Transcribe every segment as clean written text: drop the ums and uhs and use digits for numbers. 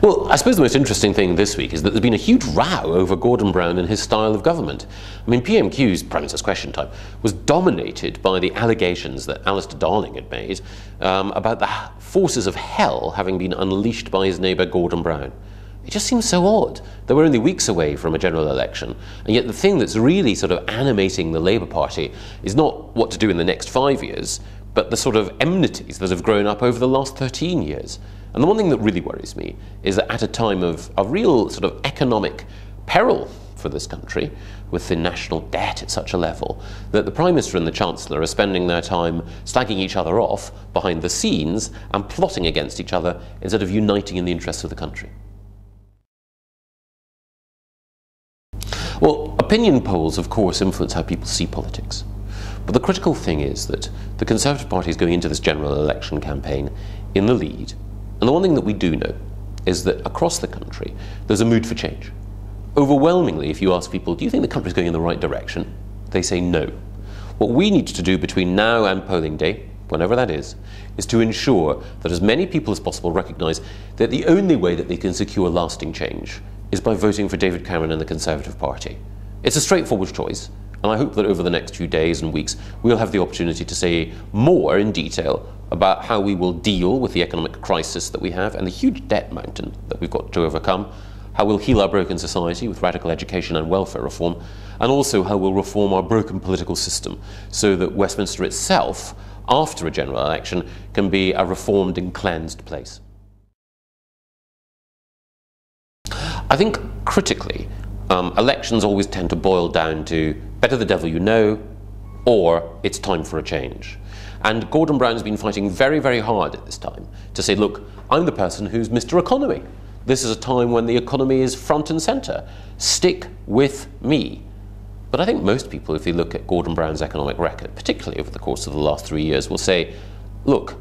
Well, I suppose the most interesting thing this week is that there's been a huge row over Gordon Brown and his style of government. I mean, PMQ's Prime Minister's Question Time was dominated by the allegations that Alistair Darling had made about the forces of hell having been unleashed by his neighbour Gordon Brown. It just seems so odd that we're only weeks away from a general election, and yet the thing that's really sort of animating the Labour Party is not what to do in the next 5 years, but the sort of enmities that have grown up over the last 13 years. And the one thing that really worries me is that at a time of real sort of economic peril for this country, with the national debt at such a level, that the Prime Minister and the Chancellor are spending their time slagging each other off behind the scenes and plotting against each other instead of uniting in the interests of the country. Well, opinion polls, of course, influence how people see politics. But the critical thing is that the Conservative Party is going into this general election campaign in the lead. And the one thing that we do know is that across the country, there's a mood for change. Overwhelmingly, if you ask people, do you think the country's going in the right direction? They say no. What we need to do between now and polling day, whenever that is to ensure that as many people as possible recognise that the only way that they can secure lasting change is by voting for David Cameron and the Conservative Party. It's a straightforward choice, and I hope that over the next few days and weeks we'll have the opportunity to say more in detail about how we will deal with the economic crisis that we have and the huge debt mountain that we've got to overcome, how we'll heal our broken society with radical education and welfare reform, and also how we'll reform our broken political system so that Westminster itself, after a general election, can be a reformed and cleansed place. I think, critically, elections always tend to boil down to better the devil you know, or it's time for a change. And Gordon Brown's been fighting very, very hard at this time to say, look, I'm the person who's Mr. Economy. This is a time when the economy is front and centre. Stick with me. But I think most people, if they look at Gordon Brown's economic record, particularly over the course of the last 3 years, will say, look,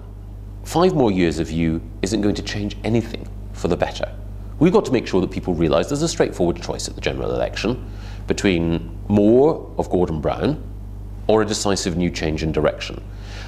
5 more years of you isn't going to change anything for the better. We've got to make sure that people realise there's a straightforward choice at the general election between more of Gordon Brown or a decisive new change in direction.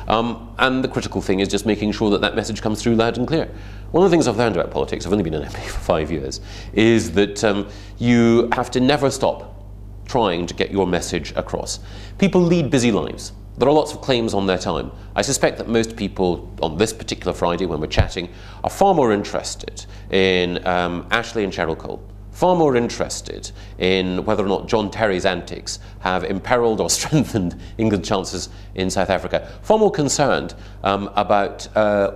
And the critical thing is just making sure that that message comes through loud and clear. One of the things I've learned about politics, I've only been an MP for 5 years, is that you have to never stop trying to get your message across. People lead busy lives. There are lots of claims on their time. I suspect that most people on this particular Friday when we're chatting are far more interested in Ashley and Cheryl Cole, far more interested in whether or not John Terry's antics have imperiled or strengthened England's chances in South Africa, far more concerned about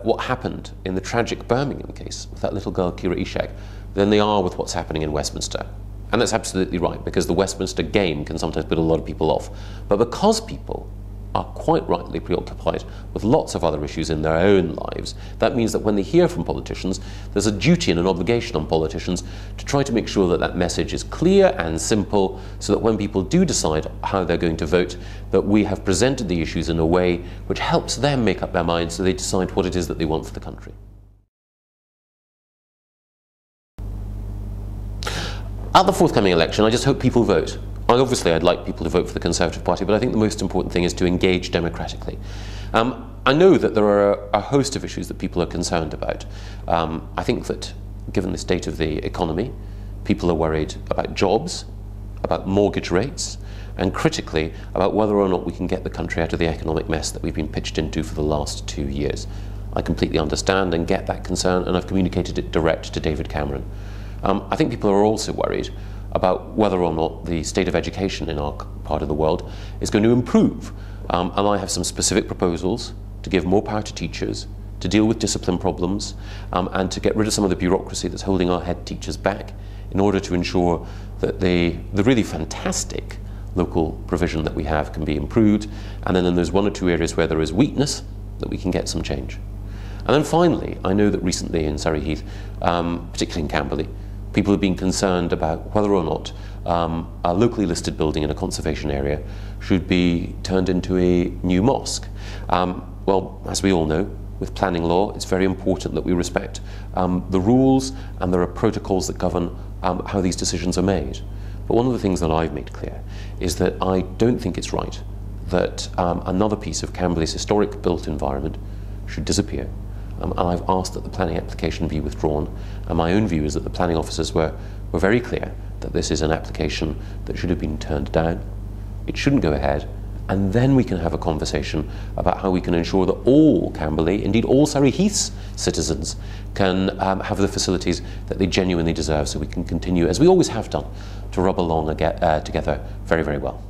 what happened in the tragic Birmingham case with that little girl Kira Ishak than they are with what's happening in Westminster. And that's absolutely right, because the Westminster game can sometimes put a lot of people off. But because people are quite rightly preoccupied with lots of other issues in their own lives, that means that when they hear from politicians, there's a duty and an obligation on politicians to try to make sure that that message is clear and simple, so that when people do decide how they're going to vote, that we have presented the issues in a way which helps them make up their minds so they decide what it is that they want for the country. At the forthcoming election, I just hope people vote. Obviously, I'd like people to vote for the Conservative Party, but I think the most important thing is to engage democratically. I know that there are a host of issues that people are concerned about. I think that, given the state of the economy, people are worried about jobs, about mortgage rates, and critically, about whether or not we can get the country out of the economic mess that we've been pitched into for the last 2 years. I completely understand and get that concern, and I've communicated it direct to David Cameron. I think people are also worried about whether or not the state of education in our part of the world is going to improve. And I have some specific proposals to give more power to teachers, to deal with discipline problems, and to get rid of some of the bureaucracy that's holding our head teachers back in order to ensure that the really fantastic local provision that we have can be improved, and then in those 1 or 2 areas where there is weakness, that we can get some change. And then finally, I know that recently in Surrey Heath, particularly in Camberley, people have been concerned about whether or not a locally listed building in a conservation area should be turned into a new mosque. Well, as we all know, with planning law, it's very important that we respect the rules, and there are protocols that govern how these decisions are made. But one of the things that I've made clear is that I don't think it's right that another piece of Camberley's historic built environment should disappear. and I've asked that the planning application be withdrawn. And my own view is that the planning officers were very clear that this is an application that should have been turned down. It shouldn't go ahead, and then we can have a conversation about how we can ensure that all Camberley, indeed all Surrey Heath's citizens, can have the facilities that they genuinely deserve, so we can continue, as we always have done, to rub along together very, very well.